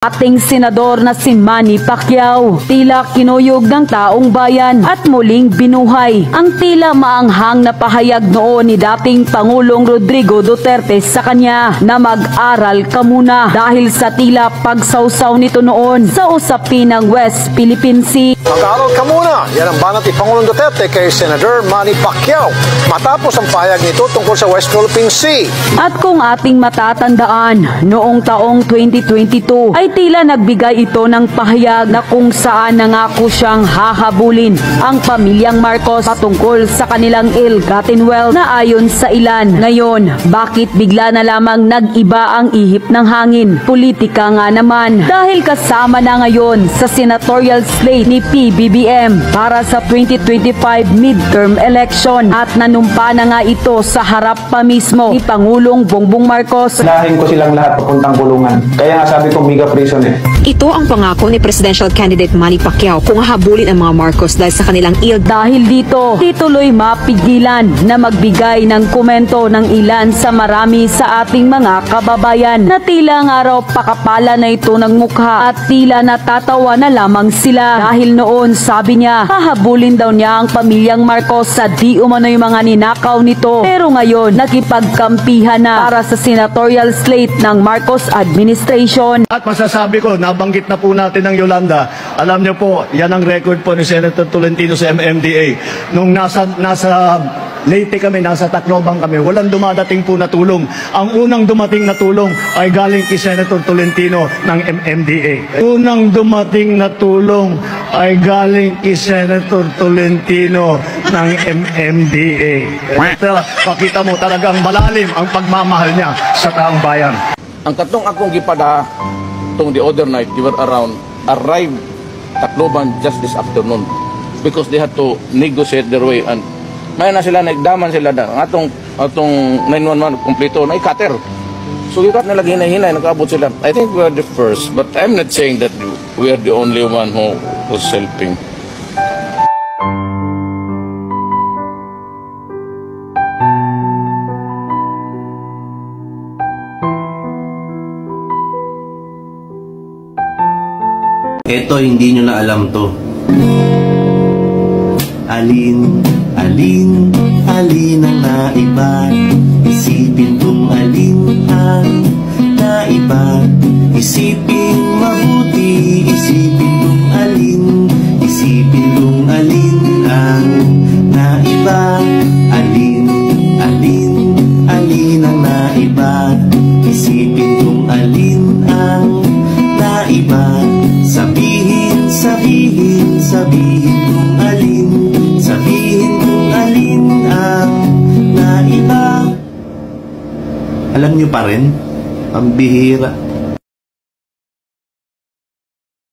Ating senador na si Manny Pacquiao, tila kinuyog ng taong bayan at muling binuhay ang tila maanghang na pahayag noon ni dating Pangulong Rodrigo Duterte sa kanya na mag-aral ka muna dahil sa tila pagsawsaw nito noon sa usapin ng West Philippine Sea. Mag-aral ka muna, yan ang banat ni Pangulong Duterte kay Senator Manny Pacquiao matapos ang pahayag nito tungkol sa West Philippine Sea. At kung ating matatandaan, noong taong 2022 ay tila nagbigay ito ng pahayag na kung saan nangako siyang hahabulin ang pamilyang Marcos patungkol sa kanilang ill-gotten wealth na ayon sa ilan. Ngayon, bakit bigla na lamang nag-iba ang ihip ng hangin? Politika nga naman dahil kasama na ngayon sa senatorial slate ni PBBM para sa 2025 midterm election at nanumpa na nga ito sa harap pa mismo ni Pangulong Bongbong Marcos. Lahin ko silang lahat papuntang kulungan. Kaya nga sabi ko mega prison eh. Ito ang pangako ni presidential candidate Manny Pacquiao kung hahabulin ang mga Marcos dahil sa kanilang Dahil dito, di tuloy mapigilan na magbigay ng komento ng ilan sa marami sa ating mga kababayan na tila nga raw pakapala na ito ng mukha at tila natatawa na lamang sila dahil noon sabi niya hahabulin daw niya ang pamilyang Marcos sa di umano yung mga ninakaw nito, pero ngayon nakipagkampihan na para sa senatorial slate ng Marcos administration. At masasabi ko, nabanggit na po natin ng Yolanda. Alam niyo po, yan ang record po ni Senator Tolentino sa MMDA. Nung nasa Leyte kami, nasa Tacloban kami, walang dumadating po na tulong. Ang unang dumating na tulong ay galing kay Senator Tolentino ng MMDA. Unang dumating na tulong ay galing kay Senator Tolentino ng MMDA. Pakita mo talagang malalim ang pagmamahal niya sa taong bayan. Ang katong akong gipada tong the other night, they were arrived Tacloban just this afternoon because they had to negotiate their way and may na sila nagdaman sila na atong 911 kompleto na cutter. So gikat nila hinahinay nakaabot sila. I think we are the first, but I'm not saying that we are the only one who was helping. Eto, hindi nyo na alam to. Alin ang naiba. Isipin kung alin ang naiba. Isipin mabuti, isipin kung alin. Isipin kung alin ang naiba. Alin ang naiba. Isipin kung alin ang naiba. Sabihin kung alin. Sabihin kung alin ang naiba. Alam nyo pa rin, ang bihira.